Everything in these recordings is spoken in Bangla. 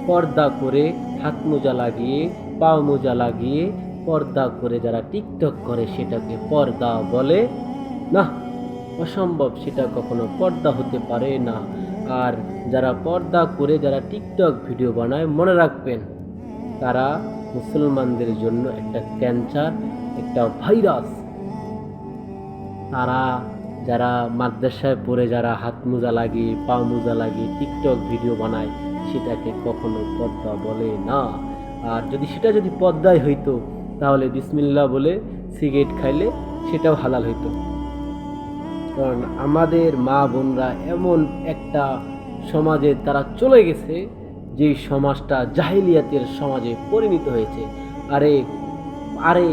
পর্দা করে হাত মোজা লাগিয়ে পা মোজা লাগিয়ে পর্দা করে যারা টিকটক করে সেটাকে পর্দা বলে না। অসম্ভব, সেটা কখনো পর্দা হতে পারে না। আর যারা পর্দা করে যারা টিকটক ভিডিও বানায়, মনে রাখবেন তারা মুসলমানদের জন্য একটা ক্যান্সার, একটা ভাইরাস। তারা যারা মাদ্রাসায় পড়ে যারা হাত মোজা লাগিয়ে পা মোজা লাগিয়ে টিকটক ভিডিও বানায় সেটাকে কখনো পর্দা বলে না। আর যদি পর্দায় হইতো তাহলে বিসমিল্লাহ বলে সিগারেট খাইলে সেটাও হালাল হইতো। কারণ আমাদের মা বোনরা এমন একটা সমাজে তারা চলে গেছে যেই সমাজটা জাহিলিয়াতের সমাজে পরিণত হয়েছে। আরে আরে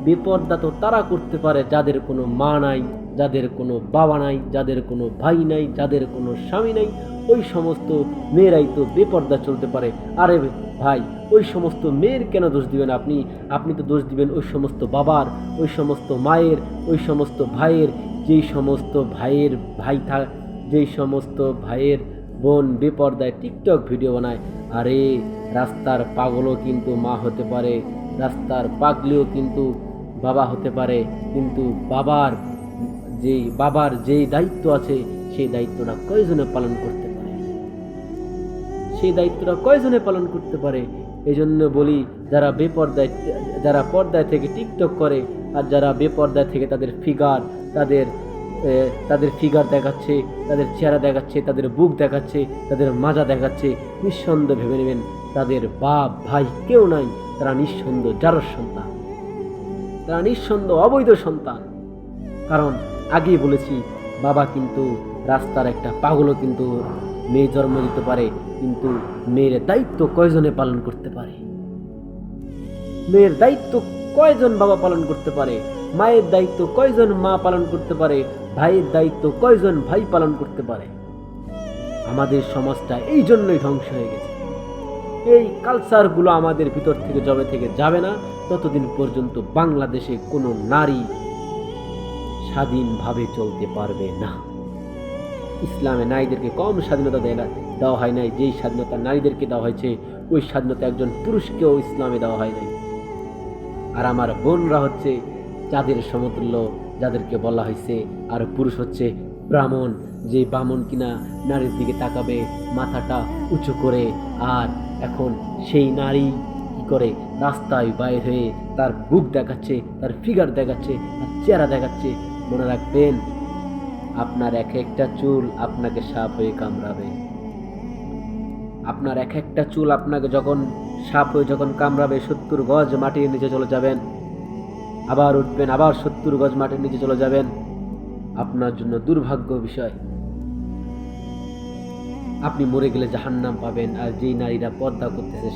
বেপর্দা তো তারা করতে পারে যাদের কোনো মা নাই, যাদের কোনো বাবা নাই, যাদের কোনো ভাই নাই, যাদের কোনো স্বামী নাই। ওই সমস্ত মেয়েরাই তো বেপর্দা চলতে পারে। আরে ভাই, ওই সমস্ত মেয়ের কেন দোষ দিবেন আপনি? আপনি তো দোষ দিবেন ওই সমস্ত বাবার, ওই সমস্ত মায়ের, ওই সমস্ত ভাইয়ের, যেই সমস্ত ভাইয়ের বোন বেপর্দায় টিকটক ভিডিও বানায়। আরে রাস্তার পাগলও কিন্তু মা হতে পারে, রাস্তার পাগলিও কিন্তু বাবা হতে পারে। কিন্তু বাবার যেই দায়িত্ব আছে সেই দায়িত্বটা কয়জনে পালন করতে পারে? এই জন্য বলি, যারা পর্দায় থেকে টিকটক করে আর যারা বেপর্দায় থেকে তাদের ফিগার দেখাচ্ছে, তাদের চেহারা দেখাচ্ছে, তাদের বুক দেখাচ্ছে, তাদের মাজা দেখাচ্ছে, নিঃসন্দেহে ভেবে নেবেন তাদের বাপ ভাই কেউ নাই। তারা নিঃসন্দেহ জারজ সন্তান, তারা নিঃসন্দেহ অবৈধ সন্তান। কারণ আগেই বলেছি, বাবা কিন্তু রাস্তার একটা পাগলও কিন্তু মেয়ে জন্ম দিতে পারে, কিন্তু মেয়ের দায়িত্ব কয়জনে পালন করতে পারে? মেয়ের দায়িত্ব কয়জন বাবা পালন করতে পারে? মায়ের দায়িত্ব কয়জন মা পালন করতে পারে? ভাইয়ের দায়িত্ব কয়জন ভাই পালন করতে পারে? আমাদের সমাজটা এই জন্যই ধ্বংস হয়ে গেছে। এই কালচারগুলো আমাদের ভিতর থেকে যবে থেকে যাবে না ততদিন পর্যন্ত বাংলাদেশে কোনো নারী স্বাধীনভাবে চলতে পারবে না। ইসলামে নারীদেরকে কম স্বাধীনতা দেওয়া হয় নাই। যেই স্বাধীনতা নারীদেরকে দেওয়া হয়েছে ওই স্বাধীনতা একজন পুরুষকেও ইসলামে দেওয়া হয় নাই। আর আমার বোনরা হচ্ছে চাঁদের সমতুল্য, যাদেরকে বলা হয়েছে। আর পুরুষ হচ্ছে ব্রাহ্মণ, যে ব্রাহ্মণ কিনা নারীর দিকে তাকাবে মাথাটা উঁচু করে। আর এখন সেই নারী কি করে? রাস্তায় বাইর হয়ে তার বুক দেখাচ্ছে, তার ফিগার দেখাচ্ছে, তার চেহারা দেখাচ্ছে। মনে রাখবেন, আপনার এক একটা চুল আপনাকে সাপ হয়ে কামড়াবে। আপনার এক একটা চুল আপনাকে যখন সাপ হয়ে যখন কামড়াবে, 70 গজ মাটির নিচে চলে যাবেন, আবার উঠবেন, আবার 70 গজ মাটির নিচে চলে যাবেন। আপনার জন্য দুর্ভাগ্য বিষয়। আপনি মরে গেলে জাহান্নাম পাবেন। আর যেই নারীরা পর্দা করতেছে,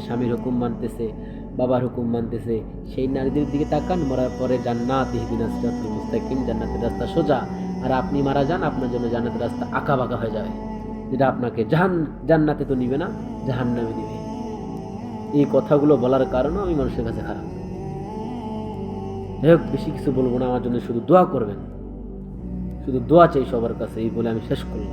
স্বামীর হুকুম মানতেছে, বাবার হুকুম মানতেছে, সেই নারীদের দিকে তাকান। মরার পরে জান্নাত ইহদিনাস সিরাতাল মুস্তাকিম, জান্নাতের রাস্তা সোজা। আর আপনি মারা যান, আপনার জন্য জান্নাতের রাস্তা আঁকা বাঁকা হয়ে যাবে, যেটা আপনাকে জান্নাতে তো নিবে না, জাহান্নামে নিবে। এই কথাগুলো বলার কারণে আমি মানুষের কাছে খারাপ। যাই হোক, বেশি কিছু বলবো না। আমার জন্য শুধু দোয়া করবেন, শুধু দোয়া চাই সবার কাছে, এই বলে আমি শেষ করলাম।